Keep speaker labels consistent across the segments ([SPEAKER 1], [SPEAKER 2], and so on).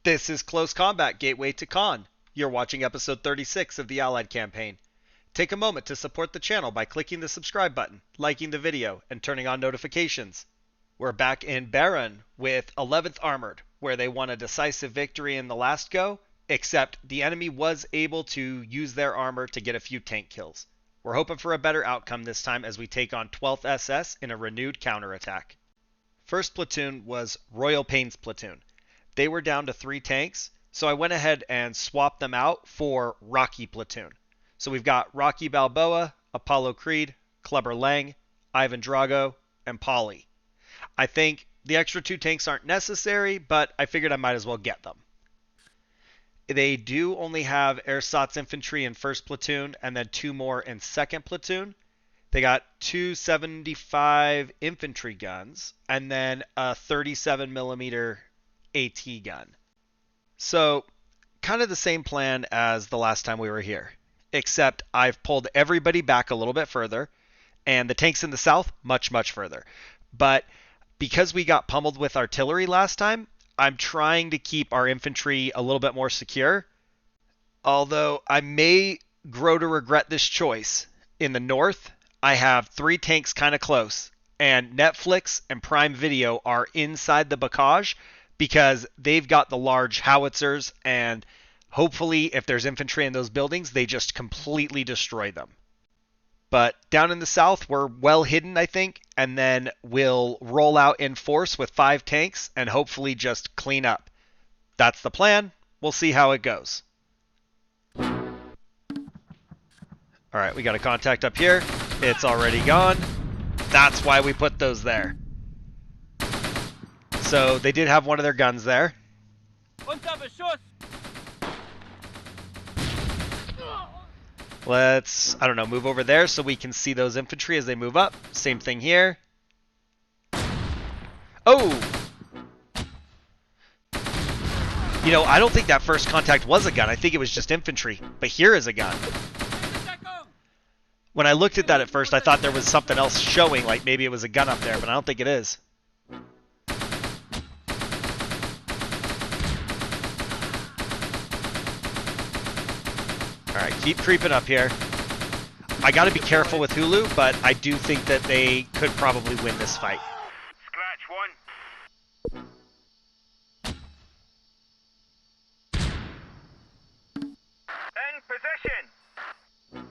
[SPEAKER 1] This is Close Combat Gateway to Caen. You're watching episode 36 of the Allied campaign. Take a moment to support the channel by clicking the subscribe button, liking the video, and turning on notifications. We're back in Baron with 11th Armored, where they won a decisive victory in the last go, except the enemy was able to use their armor to get a few tank kills. We're hoping for a better outcome this time as we take on 12th SS in a renewed counterattack. First platoon was Royal Pain's platoon. They were down to 3 tanks, so I went ahead and swapped them out for Rocky platoon. So we've got Rocky Balboa, Apollo Creed, Clubber Lang, Ivan Drago, and Polly. I think the extra 2 tanks aren't necessary, but I figured I might as well get them. They do only have ersatz infantry in first platoon and then 2 more in second platoon. They got 2 75 infantry guns and then a 37mm AT gun. So kind of the same plan as the last time we were here, except I've pulled everybody back a little bit further and the tanks in the south much further. But because we got pummeled with artillery last time, I'm trying to keep our infantry a little bit more secure. Although I may grow to regret this choice. In the north, I have 3 tanks kind of close, and Netflix and Prime Video are inside the bocage because they've got the large howitzers, and hopefully if there's infantry in those buildings, they just completely destroy them. But down in the south, we're well hidden, I think, and then we'll roll out in force with 5 tanks and hopefully just clean up. That's the plan. We'll see how it goes. All right, we got a contact up here. It's already gone. That's why we put those there. So they did have one of their guns there. Let's, I don't know, move over there so we can see those infantry as they move up. Same thing here. Oh! You know, I don't think that first contact was a gun. I think it was just infantry. But here is a gun. When I looked at that at first, I thought there was something else showing, like maybe it was a gun up there, but I don't think it is. Alright, keep creeping up here. I gotta be careful with Hulu, but I do think that they could probably win this fight.
[SPEAKER 2] Scratch 1. In position.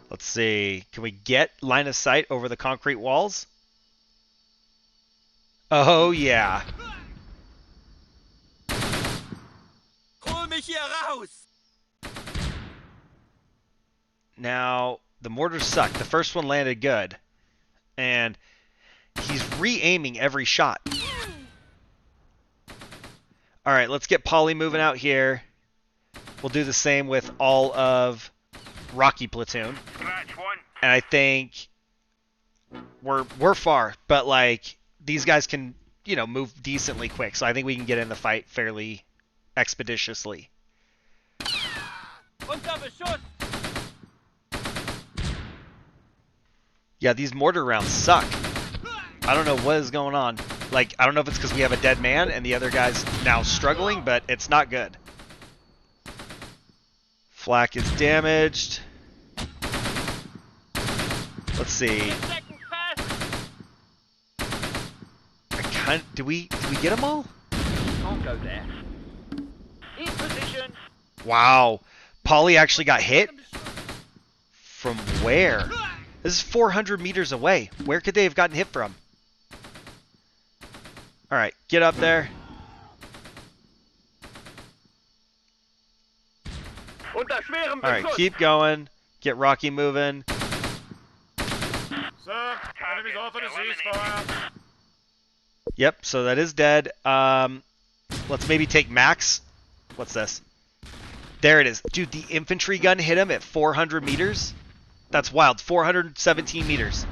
[SPEAKER 1] Let's see. Can we get line of sight over the concrete walls? Oh, yeah.
[SPEAKER 3] Hol mich hier raus!
[SPEAKER 1] Now, the mortars suck. The first one landed good. And he's re-aiming every shot. Alright, let's get Polly moving out here. We'll do the same with all of Rocky platoon.
[SPEAKER 2] Scratch 1.
[SPEAKER 1] And I think we're far, but like these guys can, you know, move decently quick. So I think we can get in the fight fairly expeditiously. Yeah, these mortar rounds suck. I don't know what is going on. Like, I don't know if it's because we have a dead man and the other guy's now struggling, but it's not good. Flak is damaged. Let's see. Did we get them all?
[SPEAKER 2] Can't go there. In position.
[SPEAKER 1] Wow. Polly actually got hit? From where? This is 400 meters away. Where could they have gotten hit from? Alright, get up there. Alright, keep going. Get Rocky moving.
[SPEAKER 3] Sir, enemies offered a ceasefire.
[SPEAKER 1] Yep, so that is dead. Let's maybe take Max. What's this? There it is. Dude, the infantry gun hit him at 400 meters. That's wild. 417 meters.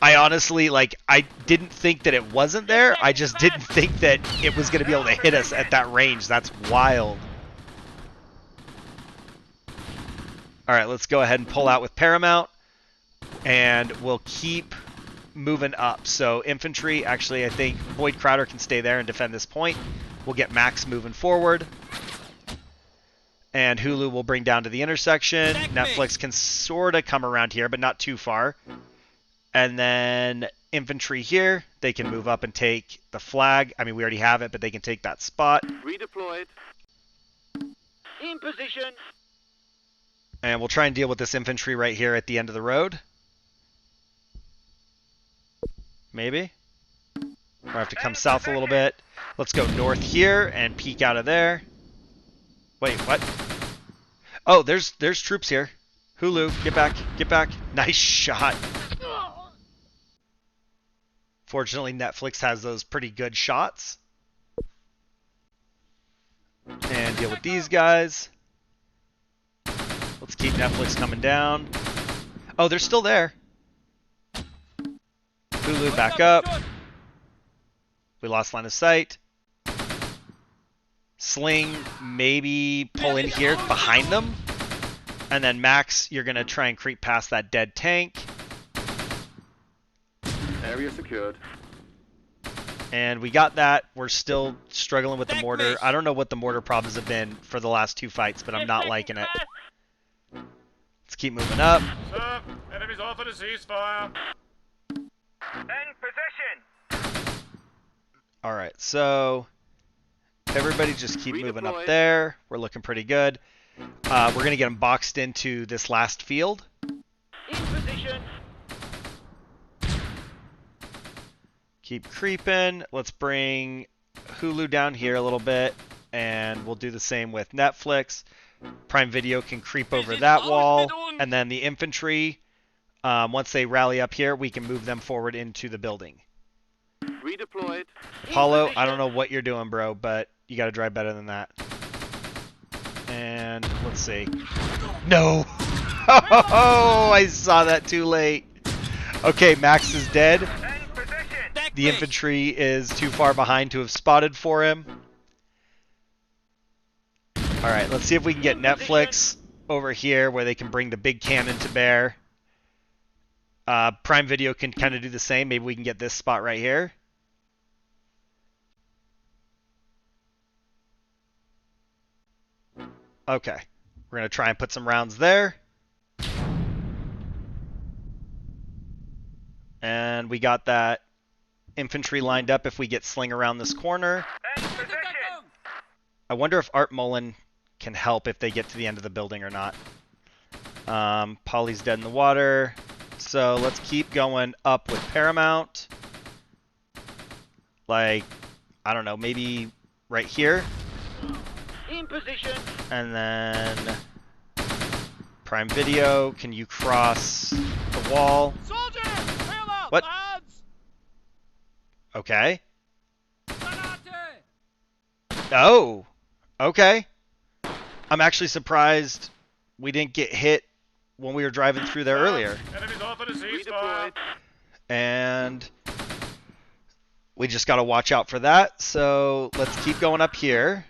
[SPEAKER 1] I honestly, like, I didn't think that it wasn't there. I just didn't think that it was going to be able to hit us at that range. That's wild. Alright, let's go ahead and pull out with Paramount. And we'll keep moving up. So infantry, actually, I think Boyd Crowder can stay there and defend this point. We'll get Max moving forward. And Hulu will bring down to the intersection. Netflix can sort of come around here, but not too far. And then infantry here, they can move up and take the flag. I mean, we already have it, but they can take that spot.
[SPEAKER 2] Redeployed. In position.
[SPEAKER 1] And we'll try and deal with this infantry right here at the end of the road. Maybe. We'll have to come south a little bit. Let's go north here and peek out of there. Wait, what? Oh, there's troops here. Hulu, get back, get back. Nice shot. Fortunately, Netflix has those pretty good shots. And deal with these guys. Let's keep Netflix coming down. Oh, they're still there. Hulu, back up. We lost line of sight. Sling, maybe pull in here behind them. And then Max, you're going to try and creep past that dead tank.
[SPEAKER 3] Area secured.
[SPEAKER 1] And we got that. We're still struggling with the mortar. I don't know what the mortar problems have been for the last two fights, but I'm not liking it. Let's keep moving up.
[SPEAKER 3] Sir, enemies offered a ceasefire.
[SPEAKER 2] In position.
[SPEAKER 1] Alright, so everybody just keep moving up there. We're looking pretty good. We're going to get them boxed into this last field.
[SPEAKER 2] In position.
[SPEAKER 1] Keep creeping. Let's bring Hulu down here a little bit, and we'll do the same with Netflix. Prime Video can creep over that wall, and then the infantry, once they rally up here, we can move them forward into the building.
[SPEAKER 2] Redeployed.
[SPEAKER 1] Apollo, I don't know what you're doing, bro, but you got to drive better than that. And let's see. No! Oh, I saw that too late. Okay, Max is dead. The infantry is too far behind to have spotted for him. Alright, let's see if we can get Netflix over here where they can bring the big cannon to bear. Prime Video can kind of do the same. Maybe we can get this spot right here. Okay. We're going to try and put some rounds there. And we got that infantry lined up if we get Sling around this corner. I wonder if Art Mullen can help if they get to the end of the building or not. Polly's dead in the water. So let's keep going up with Paramount. Like, I don't know, maybe right here.
[SPEAKER 2] In position.
[SPEAKER 1] And then Prime Video, can you cross the wall?
[SPEAKER 3] Soldier! Tail out,
[SPEAKER 1] What?
[SPEAKER 3] lads!
[SPEAKER 1] Okay. Oh, okay. I'm actually surprised we didn't get hit when we were driving through there earlier.
[SPEAKER 3] Enemies offered a ceasefire.
[SPEAKER 1] And we just got to watch out for that. So let's keep going up here.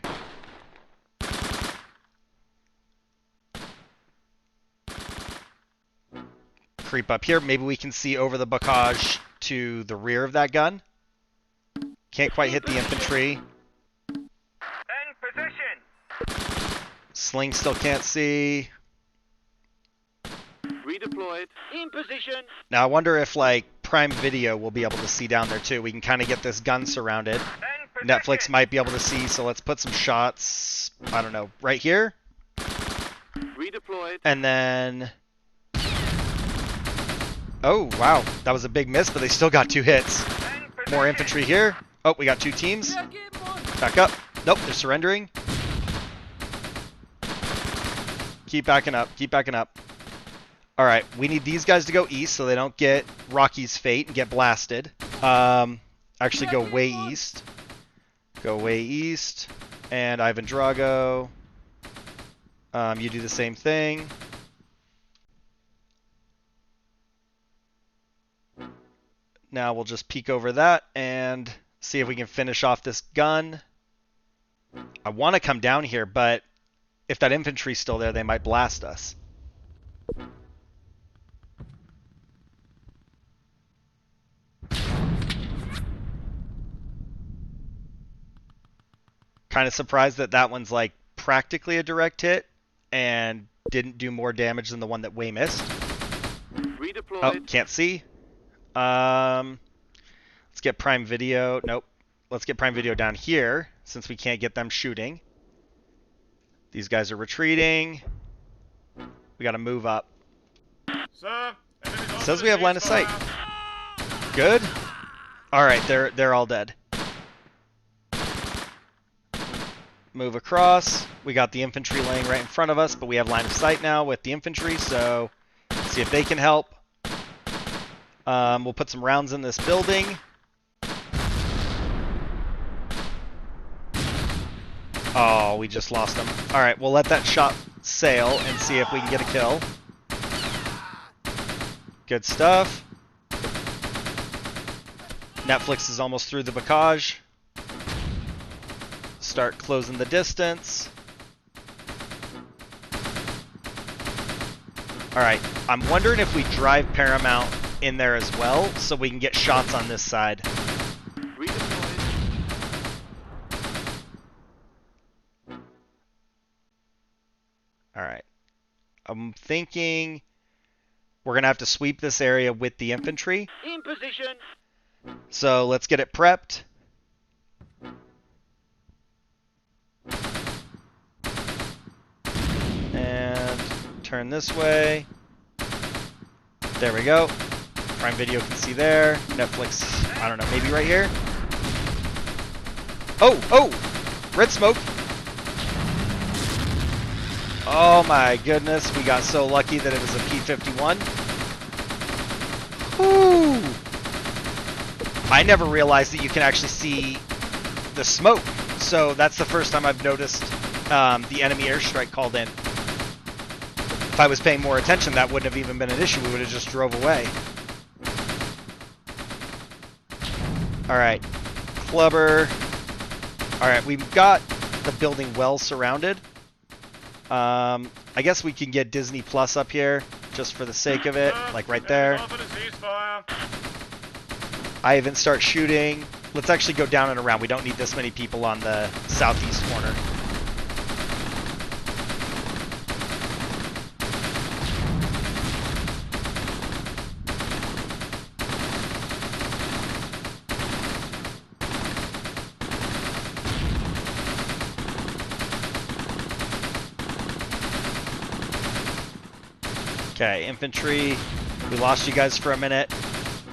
[SPEAKER 1] Creep up here. Maybe we can see over the bocage to the rear of that gun. Can't quite hit the infantry.
[SPEAKER 2] In position.
[SPEAKER 1] Sling still can't see.
[SPEAKER 2] Redeployed. In position.
[SPEAKER 1] Now I wonder if like Prime Video will be able to see down there too. We can kind of get this gun surrounded. Netflix might be able to see, so let's put some shots, I don't know, right here.
[SPEAKER 2] Redeployed.
[SPEAKER 1] And then... Oh, wow. That was a big miss, but they still got 2 hits. More infantry here. Oh, we got 2 teams. Back up. Nope, they're surrendering. Keep backing up. Keep backing up. Alright, we need these guys to go east so they don't get Rocky's fate and get blasted. Actually go way east. Go way east. And Ivan Drago. You do the same thing. Now we'll just peek over that and see if we can finish off this gun. I want to come down here, but if that infantry's still there, they might blast us. Kind of surprised that that one's like practically a direct hit and didn't do more damage than the one that Way missed.
[SPEAKER 2] Redeployed.
[SPEAKER 1] Oh, can't see. Let's get Prime Video. Nope. Let's get Prime Video down here since we can't get them shooting. These guys are retreating. We got to move up.
[SPEAKER 3] Sir, enemies off
[SPEAKER 1] Says
[SPEAKER 3] to
[SPEAKER 1] we
[SPEAKER 3] the
[SPEAKER 1] have line of sight.
[SPEAKER 3] ceasefire.
[SPEAKER 1] Good. All right, they're all dead. Move across. We got the infantry laying right in front of us, but we have line of sight now with the infantry, so see if they can help. We'll put some rounds in this building. Oh, we just lost them. All right, we'll let that shot sail and see if we can get a kill. Good stuff. Netflix is almost through the bocage. Start closing the distance. All right, I'm wondering if we drive Paramount in there as well so we can get shots on this side.
[SPEAKER 2] Redeployed.
[SPEAKER 1] All right. I'm thinking we're going to have to sweep this area with the infantry.
[SPEAKER 2] In position.
[SPEAKER 1] So let's get it prepped. And turn this way. There we go. Prime Video can see there. Netflix, I don't know, maybe right here. Oh, oh! Red smoke. Oh my goodness, we got so lucky that it was a P-51. Whoo! I never realized that you can actually see the smoke. So that's the first time I've noticed the enemy airstrike called in. If I was paying more attention, that wouldn't have even been an issue. We would have just drove away. Alright. Clubber. Alright, we've got the building well surrounded. I guess we can get Disney Plus up here, just for the sake of it, like right there.
[SPEAKER 3] Enemies off to the ceasefire.
[SPEAKER 1] Ivan, start shooting. Let's actually go down and around. We don't need this many people on the southeast corner. Okay, infantry. We lost you guys for a minute.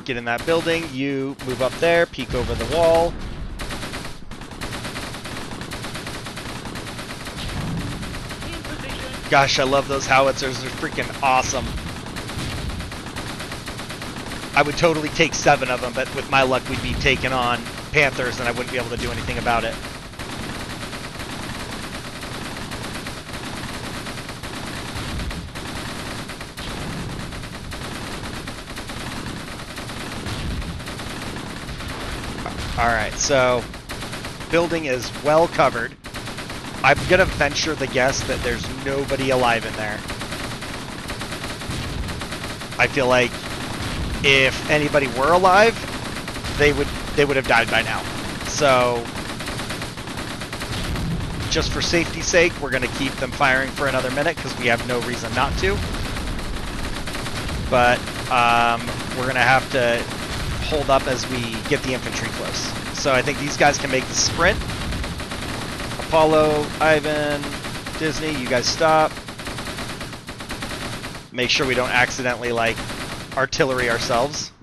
[SPEAKER 1] Get in that building. You move up there, peek over the wall.
[SPEAKER 2] In position.
[SPEAKER 1] Gosh, I love those howitzers. They're freaking awesome. I would totally take 7 of them, but with my luck, we'd be taking on Panthers, and I wouldn't be able to do anything about it. Alright, so building is well covered. I'm going to venture the guess that there's nobody alive in there. I feel like if anybody were alive, they would have died by now. So just for safety's sake, we're going to keep them firing for another minute because we have no reason not to. But we're going to have to hold up as we get the infantry close. So I think these guys can make the sprint. Apollo, Ivan, Disney, you guys stop. Make sure we don't accidentally, like, artillery ourselves.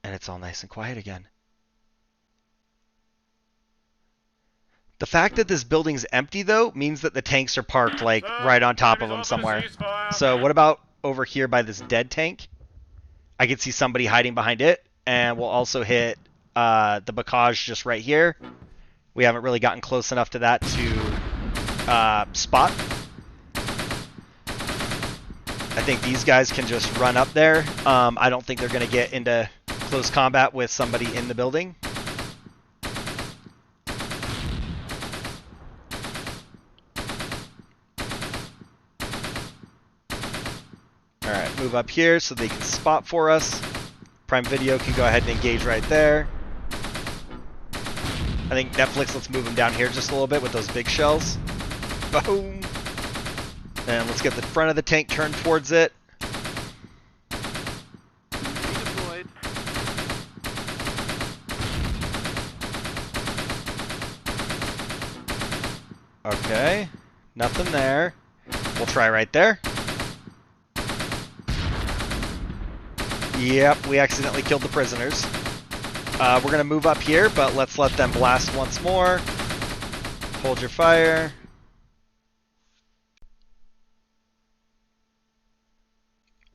[SPEAKER 1] And it's all nice and quiet again. The fact that this building's empty, though, means that the tanks are parked, like, right on top of them somewhere. So what about over here by this dead tank? I can see somebody hiding behind it, and we'll also hit the bocage just right here. We haven't really gotten close enough to that to spot. I think these guys can just run up there. I don't think they're going to get into close combat with somebody in the building. Alright, move up here so they can spot for us. Prime Video can go ahead and engage right there. I think Netflix, let's move him down here just a little bit with those big shells. Boom. And let's get the front of the tank turned towards it.
[SPEAKER 2] Redeployed.
[SPEAKER 1] Okay. Nothing there. We'll try right there. Yep, we accidentally killed the prisoners. We're going to move up here, but let's let them blast once more. Hold your fire.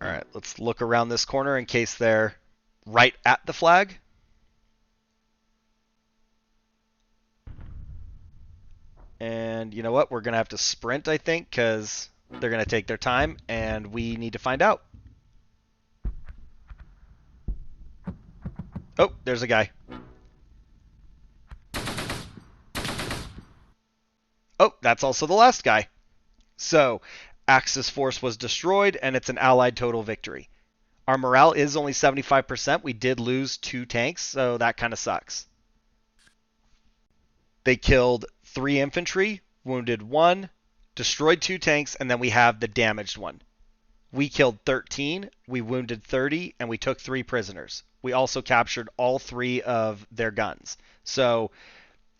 [SPEAKER 1] Alright, let's look around this corner in case they're right at the flag. And you know what? We're going to have to sprint, I think, because they're going to take their time, and we need to find out. Oh, there's a guy. Oh, that's also the last guy. So, Axis force was destroyed, and it's an Allied total victory. Our morale is only 75%. We did lose 2 tanks, so that kind of sucks. They killed 3 infantry, wounded 1, destroyed 2 tanks, and then we have the damaged one. We killed 13, we wounded 30, and we took 3 prisoners. We also captured all 3 of their guns. So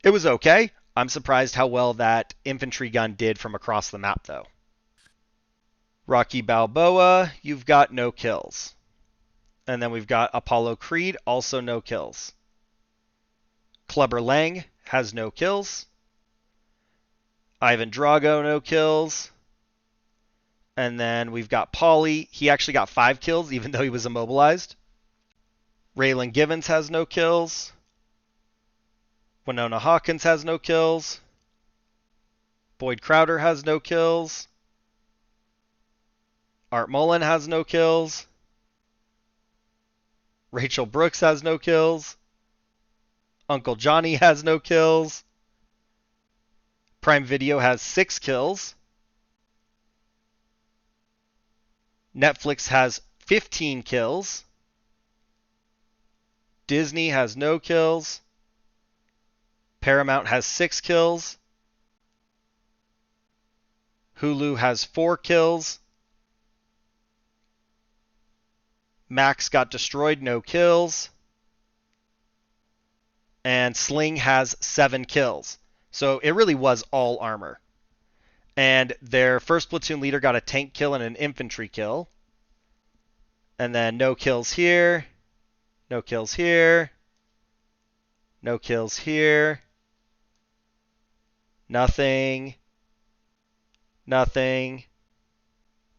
[SPEAKER 1] it was okay. I'm surprised how well that infantry gun did from across the map, though. Rocky Balboa, you've got no kills. And then we've got Apollo Creed, also no kills. Clubber Lang has no kills. Ivan Drago, no kills. And then we've got Paulie. He actually got 5 kills, even though he was immobilized. Raylan Givens has no kills. Winona Hawkins has no kills. Boyd Crowder has no kills. Art Mullen has no kills. Rachel Brooks has no kills. Uncle Johnny has no kills. Prime Video has 6 kills. Netflix has 15 kills. Disney has no kills. Paramount has 6 kills. Hulu has 4 kills. Max got destroyed, no kills. And Sling has 7 kills. So it really was all armor. And their first platoon leader got a tank kill and an infantry kill. And then no kills here. No kills here. No kills here. Nothing. Nothing.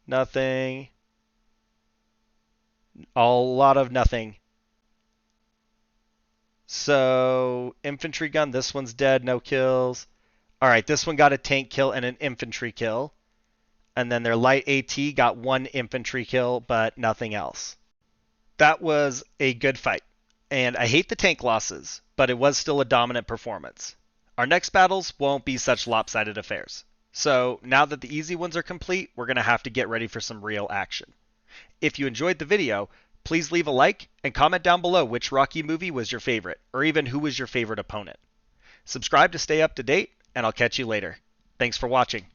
[SPEAKER 1] Nothing. A lot of nothing. So, infantry gun, this one's dead, no kills. Alright, this one got a tank kill and an infantry kill. And then their light AT got 1 infantry kill, but nothing else. That was a good fight. And I hate the tank losses, but it was still a dominant performance. Our next battles won't be such lopsided affairs. So, now that the easy ones are complete, we're going to have to get ready for some real action. If you enjoyed the video, please leave a like and comment down below which Rocky movie was your favorite, or even who was your favorite opponent. Subscribe to stay up to date, and I'll catch you later. Thanks for watching.